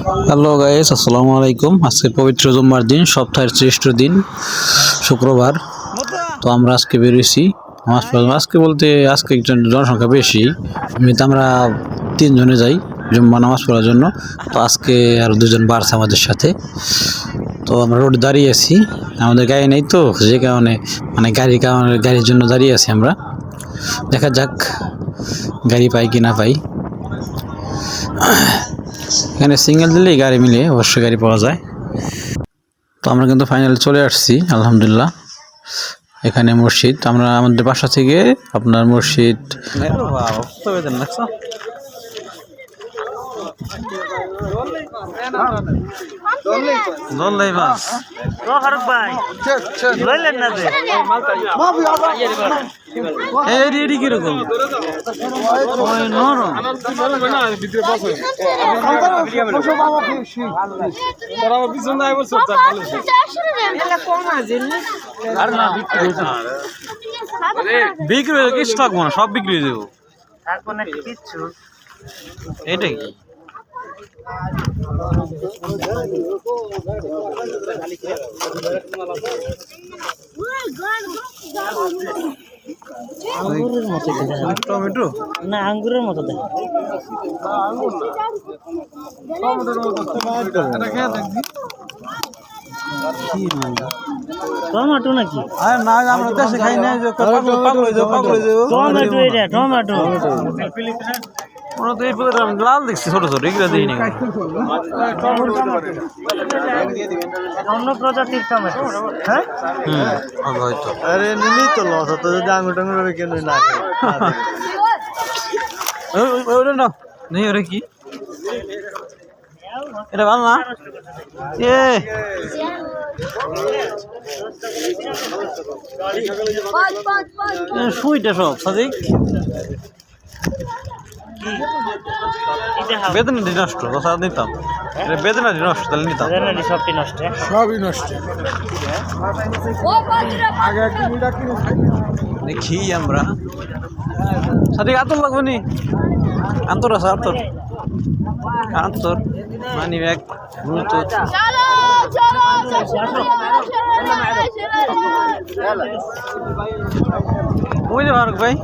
Hello guys, আসসালামু আলাইকুম। আজকে পবিত্র জুম্মার দিন, সপ্তাহের শ্রেষ্ঠ দিন শুক্রবার। তো আমরা আজকে বেরিয়েছি নামাজ পড়ার জন্য। আজকে বলতে আজকে একজন জনসংখ্যা বেশি, এমনিতে আমরা 3 জনে যাই জুম্মা নামাজ পড়ার জন্য। তো আজকে আরো 2জন বাড়ছে আমাদের সাথে। তো আমরা রোডে দাঁড়িয়ে আছি, আমাদের গাড়ি নেই, তো যে কারণে মানে গাড়ির জন্য দাঁড়িয়ে আছি আমরা। দেখা যাক গাড়ি পাই কি না পাই। এখানে সিঙ্গেল দিলেই গাড়ি মিলে অবশ্যই গাড়ি পাওয়া যায়। তো আমরা কিন্তু ফাইনালি চলে আসছি আলহামদুলিল্লাহ। এখানে মসজিদ, আমরা আমাদের বাসা থেকে আপনার মসজিদ কিরকম বিক্রি হয়ে কি স্টক মনে সব বিক্রি হয়ে যাবো এটাই টমেটো না আঙ্গুরের মতো দেখ টমেটো নাকি না আমরা দেশে খাই না, টমেটো এটা টমেটো লাল দেখছি ছোট ছোট এগুলো দিই না। অন্য প্রজাতির টমেটো। হ্যাঁ হয়তো আরে নিলি তো লস হতো যদি আঙুর টাঙুর কেন না নেই ওরে কি এটা ভালো না সুইটা সব সাদিক বেদনাটি নষ্ট নিতাম, বেদনাটি নষ্ট তাহলে নিতাম, সবটি নষ্ট সবই নষ্ট দেখি আমরা সাদিক আতর লাগবে নি আন্তর আছে আতর আন্তর মানি ব্যাগ ব্লুটুথ ওই যে ফারুক ভাই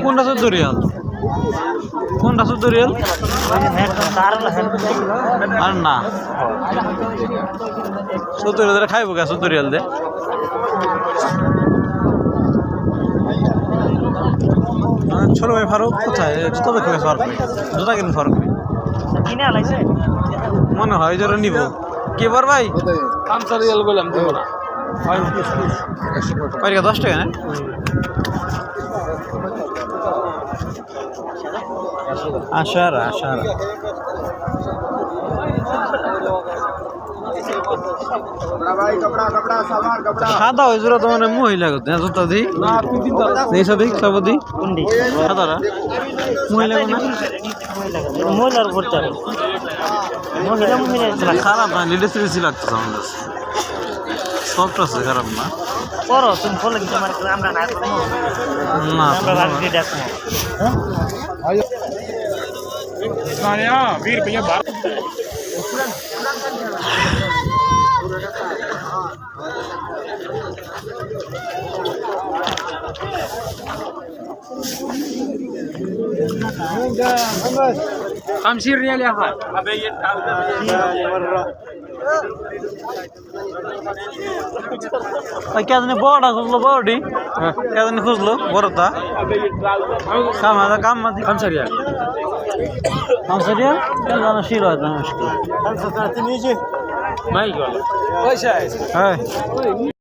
কোনটা 14 রিয়াল কোনটা 14 রিয়াল আর না 70 রিয়াল খাইব কে 70 রিয়াল দে ছোট ভাই ফারুক কোথায় জুতা দেখে ফারুক জুতা কিনে ফারুক কিনে আলাইছে মনে হয় জোরে নিব কে বার ভাই 5 রিয়াল বললাম দেব না 10 টাকা না আশারা সাদা হয়ে জোড়া তো মানে মহিলা করতে জুতা দিই এই সাদিক সাবদি সাদারা মহিলা না মহিলার করতে হবে খারাপ না লিডেসি লাগতেছে আমার কাছে সফট আছে, খারাপ না করো তুমি ফলে কিন্তু আমরা না না আমরা বাড়িতে দেখো वीर भैया बाहर خمسين ريال يا اخي क्या बड़ा खुजलो बड़ी क्या खुजलो बड़ता काम 5 ريال 5 ريال انا اشيله هذا مشكله 35 ما يقول هاي